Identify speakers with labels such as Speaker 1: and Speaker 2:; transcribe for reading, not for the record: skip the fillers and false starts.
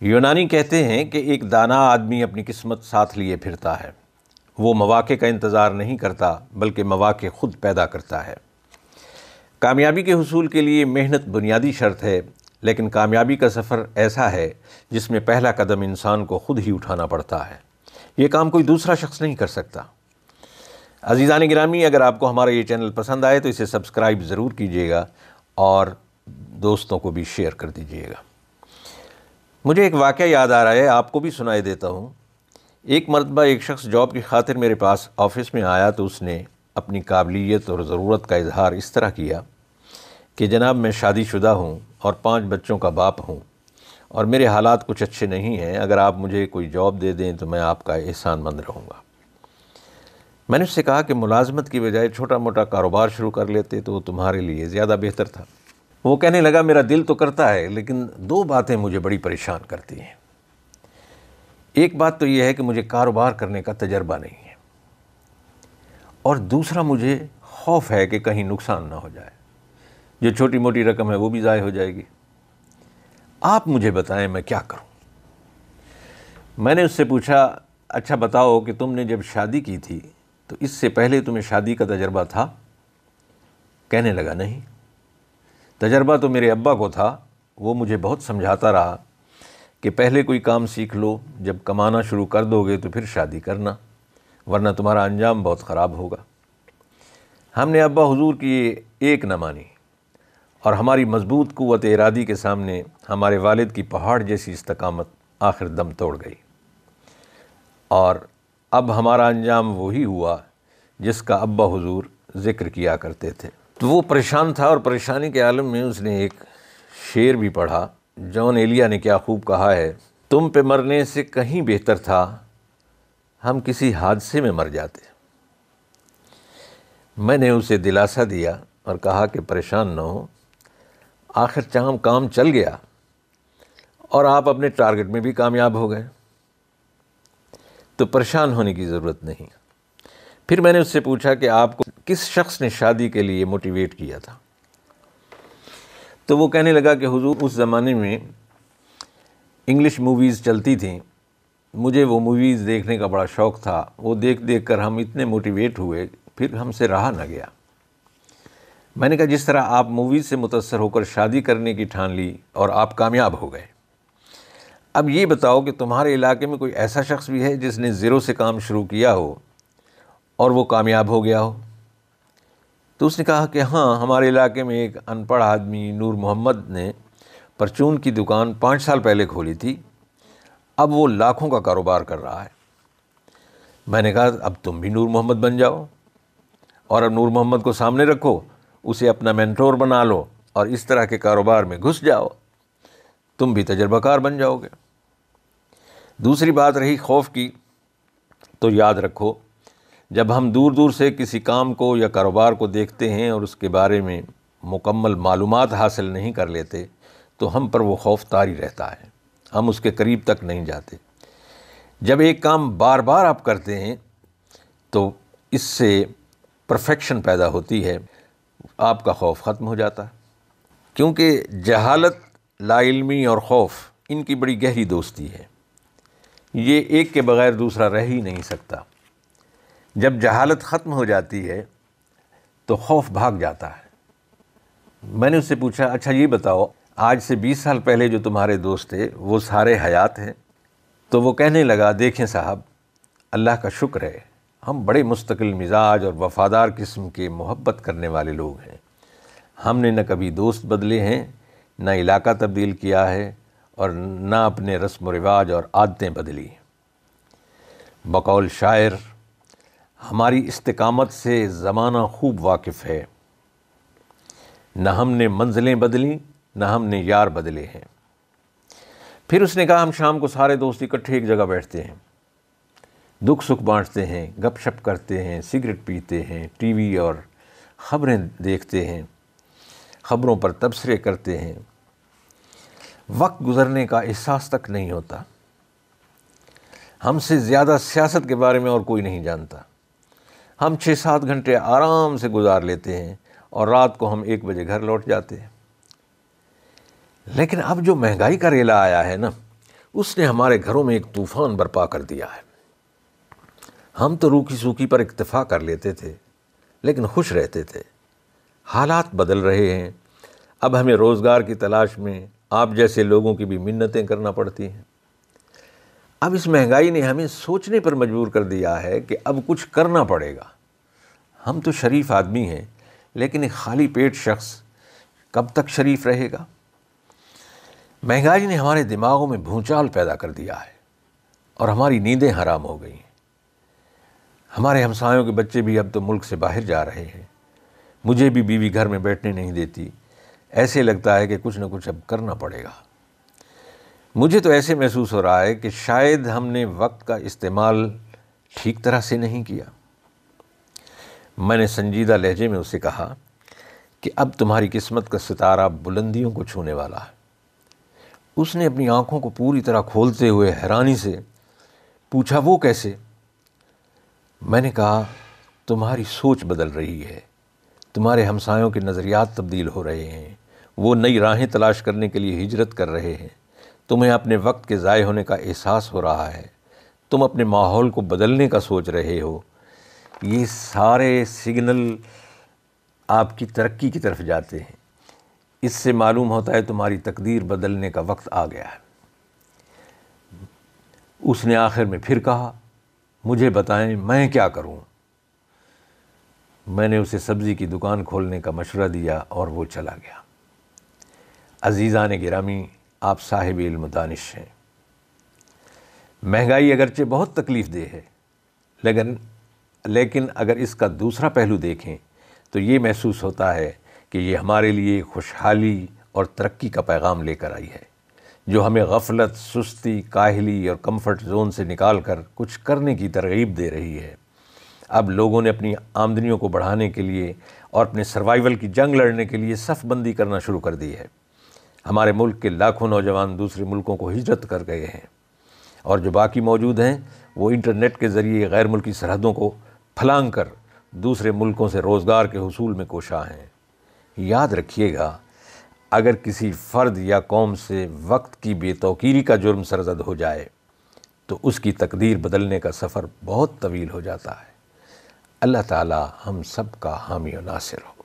Speaker 1: یونانی کہتے ہیں کہ ایک دانا آدمی اپنی قسمت ساتھ لیے پھرتا ہے۔ وہ مواقع کا انتظار نہیں کرتا بلکہ مواقع خود پیدا کرتا ہے۔ کامیابی کے حصول کے لیے محنت بنیادی شرط ہے، لیکن کامیابی کا سفر ایسا ہے جس میں پہلا قدم انسان کو خود ہی اٹھانا پڑتا ہے۔ یہ کام کوئی دوسرا شخص نہیں کر سکتا۔ عزیزان گرامی، اگر آپ کو ہمارا یہ چینل پسند آئے تو اسے سبسکرائب ضرور کیجیے گا اور دوستوں کو بھی شیئر کر دیجیے گا۔ مجھے ایک واقعہ یاد آ رہا ہے، آپ کو بھی سنائے دیتا ہوں۔ ایک مرتبہ ایک شخص جاب کی خاطر میرے پاس آفس میں آیا تو اس نے اپنی قابلیت اور ضرورت کا اظہار اس طرح کیا کہ جناب میں شادی شدہ ہوں اور 5 بچوں کا باپ ہوں اور میرے حالات کچھ اچھے نہیں ہیں، اگر آپ مجھے کوئی جاب دے دیں تو میں آپ کا احسان مند رہوں گا۔ میں نے اس سے کہا کہ ملازمت کی بجائے چھوٹا موٹا کاروبار شروع کر لیتے تو تمہارے لیے زیادہ بہتر تھا۔ وہ کہنے لگا میرا دل تو کرتا ہے لیکن 2 باتیں مجھے بڑی پریشان کرتی ہیں۔ ایک بات تو یہ ہے کہ مجھے کاروبار کرنے کا تجربہ نہیں ہے، اور دوسرا مجھے خوف ہے کہ کہیں نقصان نہ ہو جائے، جو چھوٹی موٹی رقم ہے وہ بھی ضائع ہو جائے گی۔ آپ مجھے بتائیں میں کیا کروں؟ میں نے اس سے پوچھا اچھا بتاؤ کہ تم نے جب شادی کی تھی تو اس سے پہلے تمہیں شادی کا تجربہ تھا؟ کہنے لگا نہیں، تجربہ تو میرے ابا کو تھا، وہ مجھے بہت سمجھاتا رہا کہ پہلے کوئی کام سیکھ لو، جب کمانا شروع کر دو گے تو پھر شادی کرنا، ورنہ تمہارا انجام بہت خراب ہوگا۔ ہم نے ابا حضور کی ایک نہ مانی اور ہماری مضبوط قوت ارادی کے سامنے ہمارے والد کی پہاڑ جیسی استقامت آخر دم توڑ گئی، اور اب ہمارا انجام وہی ہوا جس کا ابا حضور ذکر کیا کرتے تھے۔ تو وہ پریشان تھا، اور پریشانی کے عالم میں اس نے ایک شعر بھی پڑھا۔ جان ایلیا نے کیا خوب کہا ہے، تم پہ مرنے سے کہیں بہتر تھا ہم کسی حادثے میں مر جاتے۔ میں نے اسے دلاسا دیا اور کہا کہ پریشان نہ ہو، آخر کام چل گیا اور آپ اپنے ٹارگٹ میں بھی کامیاب ہو گئے، تو پریشان ہونے کی ضرورت نہیں۔ پھر میں نے اس سے پوچھا کہ آپ کو کس شخص نے شادی کے لیے موٹیویٹ کیا تھا؟ تو وہ کہنے لگا کہ حضور اس زمانے میں انگلش موویز چلتی تھیں، مجھے وہ موویز دیکھنے کا بڑا شوق تھا، وہ دیکھ کر ہم اتنے موٹیویٹ ہوئے پھر ہم سے رہا نہ گیا۔ میں نے کہا جس طرح آپ موویز سے متاثر ہو کر شادی کرنے کی ٹھان لی اور آپ کامیاب ہو گئے، اب یہ بتاؤ کہ تمہارے علاقے میں کوئی ایسا شخص بھی ہے جس نے زیرو سے کام شروع کیا ہو اور وہ کامیاب ہو گیا ہو؟ تو اس نے کہا کہ ہاں، ہمارے علاقے میں ایک ان پڑھ آدمی نور محمد نے پرچون کی دکان 5 سال پہلے کھولی تھی، اب وہ لاکھوں کا کاروبار کر رہا ہے۔ میں نے کہا اب تم بھی نور محمد بن جاؤ، اور اب نور محمد کو سامنے رکھو، اسے اپنا مینٹور بنا لو اور اس طرح کے کاروبار میں گھس جاؤ، تم بھی تجربہ کار بن جاؤ گے۔ دوسری بات رہی خوف کی، تو یاد رکھو جب ہم دور دور سے کسی کام کو یا کاروبار کو دیکھتے ہیں اور اس کے بارے میں مکمل معلومات حاصل نہیں کر لیتے تو ہم پر وہ خوف طاری رہتا ہے، ہم اس کے قریب تک نہیں جاتے۔ جب ایک کام بار بار آپ کرتے ہیں تو اس سے پرفیکشن پیدا ہوتی ہے، آپ کا خوف ختم ہو جاتا ہے، کیونکہ جہالت، لا علمی اور خوف، ان کی بڑی گہری دوستی ہے، یہ ایک کے بغیر دوسرا رہ ہی نہیں سکتا۔ جب جہالت ختم ہو جاتی ہے تو خوف بھاگ جاتا ہے۔ میں نے اس سے پوچھا اچھا یہ بتاؤ، آج سے 20 سال پہلے جو تمہارے دوست تھے وہ سارے حیات ہیں؟ تو وہ کہنے لگا دیکھیں صاحب، اللہ کا شکر ہے ہم بڑے مستقل مزاج اور وفادار قسم کے محبت کرنے والے لوگ ہیں، ہم نے نہ کبھی دوست بدلے ہیں، نہ علاقہ تبدیل کیا ہے، اور نہ اپنے رسم و رواج اور عادتیں بدلی۔ بقول شاعر، ہماری استقامت سے زمانہ خوب واقف ہے، نہ ہم نے منزلیں بدلیں نہ ہم نے یار بدلے ہیں۔ پھر اس نے کہا ہم شام کو سارے دوست اکٹھے ایک جگہ بیٹھتے ہیں، دکھ سکھ بانٹتے ہیں، گپ شپ کرتے ہیں، سگریٹ پیتے ہیں، ٹی وی اور خبریں دیکھتے ہیں، خبروں پر تبصرے کرتے ہیں، وقت گزرنے کا احساس تک نہیں ہوتا۔ ہم سے زیادہ سیاست کے بارے میں اور کوئی نہیں جانتا، ہم 6-7 گھنٹے آرام سے گزار لیتے ہیں اور رات کو ہم 1 بجے گھر لوٹ جاتے ہیں۔ لیکن اب جو مہنگائی کا ریلا آیا ہے نا، اس نے ہمارے گھروں میں ایک طوفان برپا کر دیا ہے۔ ہم تو روکھی سوکھی پر اکتفا کر لیتے تھے لیکن خوش رہتے تھے۔ حالات بدل رہے ہیں، اب ہمیں روزگار کی تلاش میں آپ جیسے لوگوں کی بھی منتیں کرنا پڑتی ہیں۔ اب اس مہنگائی نے ہمیں سوچنے پر مجبور کر دیا ہے کہ اب کچھ کرنا پڑے گا۔ ہم تو شریف آدمی ہیں لیکن ایک خالی پیٹ شخص کب تک شریف رہے گا؟ مہنگائی نے ہمارے دماغوں میں بھونچال پیدا کر دیا ہے اور ہماری نیندیں حرام ہو گئی ہیں۔ ہمارے ہمسایوں کے بچے بھی اب تو ملک سے باہر جا رہے ہیں۔ مجھے بھی بیوی گھر میں بیٹھنے نہیں دیتی۔ ایسے لگتا ہے کہ کچھ نہ کچھ اب کرنا پڑے گا۔ مجھے تو ایسے محسوس ہو رہا ہے کہ شاید ہم نے وقت کا استعمال ٹھیک طرح سے نہیں کیا۔ میں نے سنجیدہ لہجے میں اسے کہا کہ اب تمہاری قسمت کا ستارہ بلندیوں کو چھونے والا ہے۔ اس نے اپنی آنکھوں کو پوری طرح کھولتے ہوئے حیرانی سے پوچھا، وہ کیسے؟ میں نے کہا، تمہاری سوچ بدل رہی ہے، تمہارے ہمسایوں کے نظریات تبدیل ہو رہے ہیں، وہ نئی راہیں تلاش کرنے کے لیے ہجرت کر رہے ہیں، تمہیں اپنے وقت کے ضائع ہونے کا احساس ہو رہا ہے، تم اپنے ماحول کو بدلنے کا سوچ رہے ہو۔ یہ سارے سگنل آپ کی ترقی کی طرف جاتے ہیں۔ اس سے معلوم ہوتا ہے تمہاری تقدیر بدلنے کا وقت آ گیا ہے۔ اس نے آخر میں پھر کہا، مجھے بتائیں میں کیا کروں؟ میں نے اسے سبزی کی دکان کھولنے کا مشورہ دیا اور وہ چلا گیا۔ عزیزان گرامی، آپ صاحب علم و دانش ہیں۔ مہنگائی اگرچہ بہت تکلیف دہ ہے لیکن اگر اس کا دوسرا پہلو دیکھیں تو یہ محسوس ہوتا ہے کہ یہ ہمارے لیے خوشحالی اور ترقی کا پیغام لے کر آئی ہے، جو ہمیں غفلت، سستی، کاہلی اور کمفرٹ زون سے نکال کر کچھ کرنے کی ترغیب دے رہی ہے۔ اب لوگوں نے اپنی آمدنیوں کو بڑھانے کے لیے اور اپنے سروائیول کی جنگ لڑنے کے لیے صف بندی کرنا شروع کر دی ہے۔ ہمارے ملک کے لاکھوں نوجوان دوسرے ملکوں کو ہجرت کر گئے ہیں اور جو باقی موجود ہیں وہ انٹرنیٹ کے ذریعے غیر ملکی سرحدوں کو پھلانگ کر دوسرے ملکوں سے روزگار کے حصول میں کوشاں ہیں۔ یاد رکھیے گا، اگر کسی فرد یا قوم سے وقت کی بے توقیری کا جرم سرزد ہو جائے تو اس کی تقدیر بدلنے کا سفر بہت طویل ہو جاتا ہے۔ اللہ تعالی ہم سب کا حامی و ناصر ہو۔